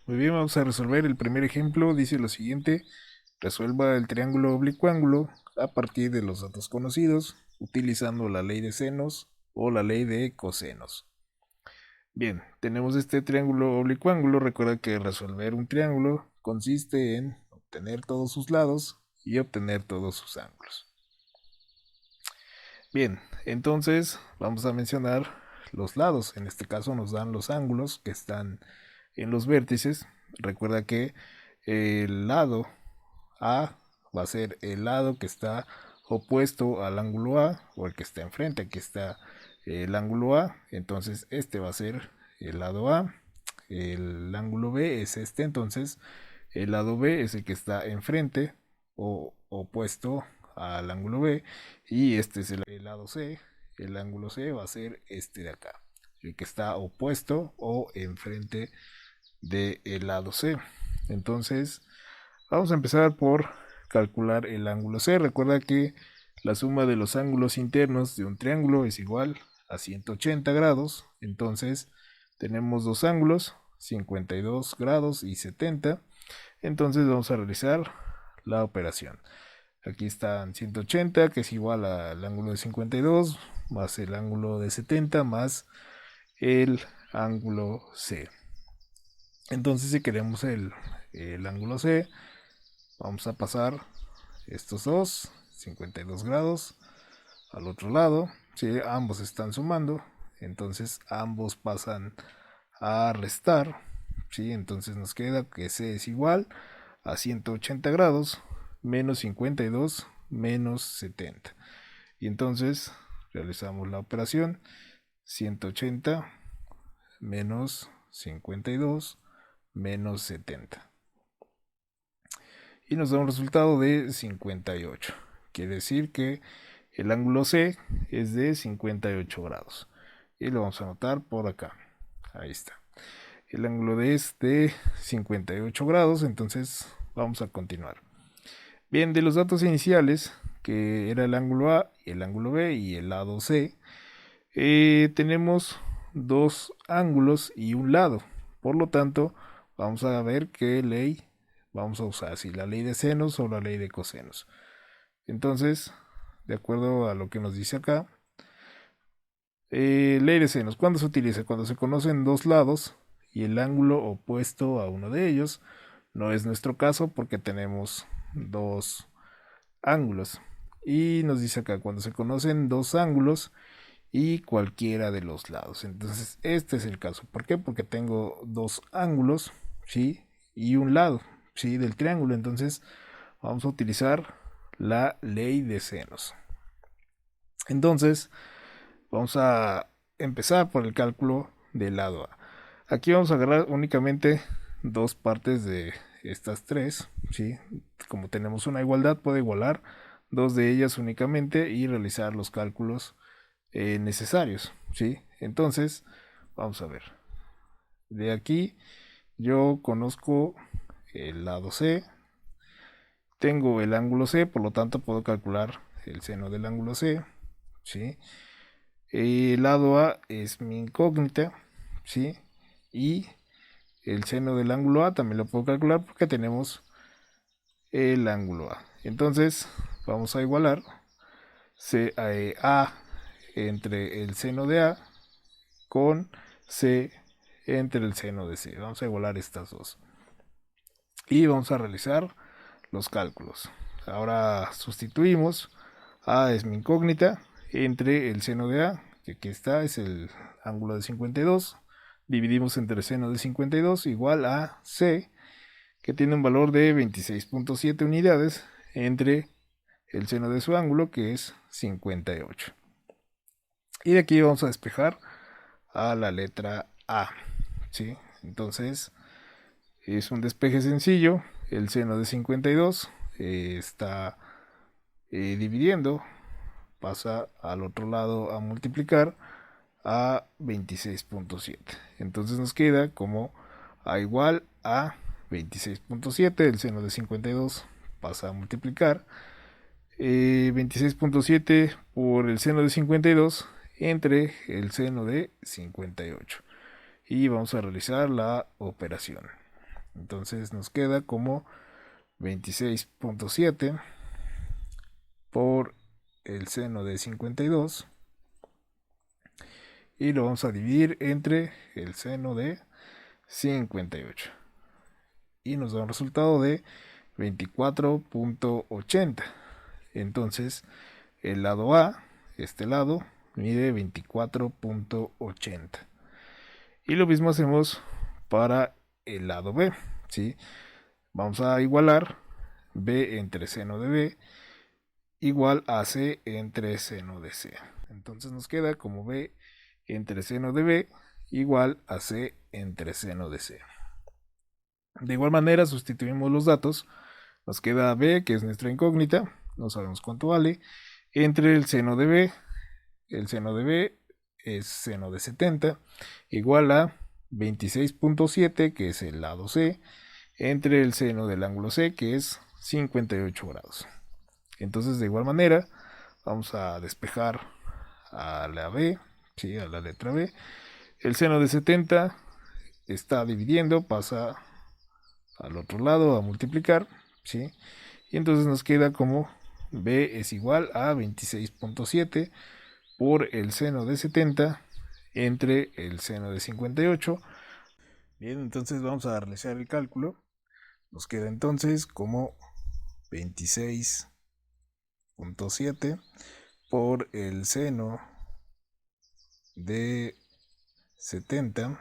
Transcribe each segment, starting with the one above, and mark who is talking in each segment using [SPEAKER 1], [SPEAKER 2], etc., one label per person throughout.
[SPEAKER 1] Muy bien, vamos a resolver el primer ejemplo. Dice lo siguiente: resuelva el triángulo oblicuángulo a partir de los datos conocidos, utilizando la ley de senos o la ley de cosenos. Bien, tenemos este triángulo oblicuángulo. Recuerda que resolver un triángulo consiste en obtener todos sus lados y obtener todos sus ángulos. Bien, entonces vamos a mencionar los lados. En este caso nos dan los ángulos que están en los vértices. Recuerda que el lado A va a ser el lado que está opuesto al ángulo A o el que está enfrente. Aquí está el ángulo A, entonces este va a ser el lado A. El ángulo B es este, entonces el lado B es el que está enfrente o opuesto al ángulo B, y este es el lado C. El ángulo C va a ser este de acá, el que está opuesto o enfrente del lado C. Entonces vamos a empezar por calcular el ángulo C. Recuerda que la suma de los ángulos internos de un triángulo es igual a 180 grados. Entonces tenemos dos ángulos, 52 grados y 70. Entonces vamos a realizar la operación. Aquí están 180, que es igual al ángulo de 52, más el ángulo de 70, más el ángulo C. Entonces, si queremos el ángulo C, vamos a pasar estos dos, 52 grados, al otro lado. Si ambos están sumando, entonces ambos pasan a restar. ¿Sí? Entonces nos queda que C es igual a 180 grados menos 52 menos 70. Y entonces realizamos la operación: 180 menos 52 menos 70. Y nos da un resultado de 58. Quiere decir que el ángulo C es de 58 grados. Y lo vamos a anotar por acá. Ahí está. El ángulo D es de 58 grados, entonces vamos a continuar. Bien, de los datos iniciales, que era el ángulo A, el ángulo B y el lado C, tenemos dos ángulos y un lado. Por lo tanto, vamos a ver qué ley vamos a usar, si la ley de senos o la ley de cosenos. Entonces, de acuerdo a lo que nos dice acá, ley de senos, ¿cuándo se utiliza? Cuando se conocen dos lados y el ángulo opuesto a uno de ellos. No es nuestro caso porque tenemos dos ángulos. Y nos dice acá, cuando se conocen dos ángulos y cualquiera de los lados. Entonces, este es el caso. ¿Por qué? Porque tengo dos ángulos, ¿sí? Y un lado, ¿sí? Del triángulo. Entonces, vamos a utilizar la ley de senos. Entonces, vamos a empezar por el cálculo del lado A. Aquí vamos a agarrar únicamente dos partes de estas tres, ¿sí? Como tenemos una igualdad, puedo igualar dos de ellas únicamente y realizar los cálculos necesarios, ¿sí? Entonces, vamos a ver. De aquí yo conozco el lado C, tengo el ángulo C, por lo tanto puedo calcular el seno del ángulo C, ¿sí? El lado A es mi incógnita, ¿sí? Y el seno del ángulo A también lo puedo calcular porque tenemos el ángulo A. Entonces, vamos a igualar A entre el seno de A con C entre el seno de C. Vamos a igualar estas dos. Y vamos a realizar los cálculos. Ahora sustituimos. A es mi incógnita entre el seno de A, que aquí está, es el ángulo de 52. Dividimos entre el seno de 52 igual a C, que tiene un valor de 26.7 unidades, entre el seno de su ángulo, que es 58. Y de aquí vamos a despejar a la letra A, ¿sí? Entonces, es un despeje sencillo. El seno de 52 está dividiendo, pasa al otro lado a multiplicar a 26.7. Entonces nos queda como A igual a 26.7. El seno de 52 pasa a multiplicar 26.7 por el seno de 52 entre el seno de 58. Y vamos a realizar la operación. Entonces nos queda como 26.7 por el seno de 52 y lo vamos a dividir entre el seno de 58 y nos da un resultado de 24.80. Entonces el lado A, este lado, mide 24.80 y lo mismo hacemos para el lado B, ¿sí? Vamos a igualar B entre seno de B igual a C entre seno de C. Entonces nos queda como B entre seno de B igual a C entre seno de C. De igual manera sustituimos los datos. Nos queda B, que es nuestra incógnita, no sabemos cuánto vale, entre el seno de B. El seno de B es seno de 70 igual a 26.7, que es el lado C, entre el seno del ángulo C, que es 58 grados. Entonces, de igual manera, vamos a despejar a la B, ¿sí? A la letra B. El seno de 70 está dividiendo, pasa al otro lado a multiplicar, ¿sí? Y entonces nos queda como B es igual a 26.7 por el seno de 70 entre el seno de 58. Bien, entonces vamos a realizar el cálculo. Nos queda entonces como 26.7 por el seno de 70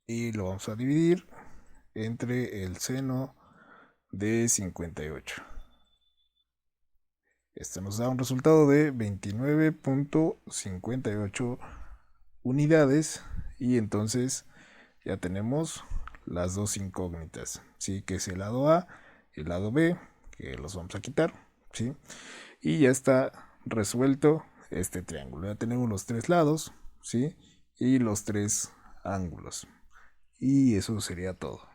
[SPEAKER 1] y lo vamos a dividir entre el seno de 58. Esto nos da un resultado de 29.58 unidades y entonces ya tenemos las dos incógnitas, ¿sí? Que es el lado A y el lado B, que los vamos a quitar, ¿sí? Y ya está resuelto este triángulo. Ya tenemos los tres lados, ¿sí? Y los tres ángulos. Y eso sería todo.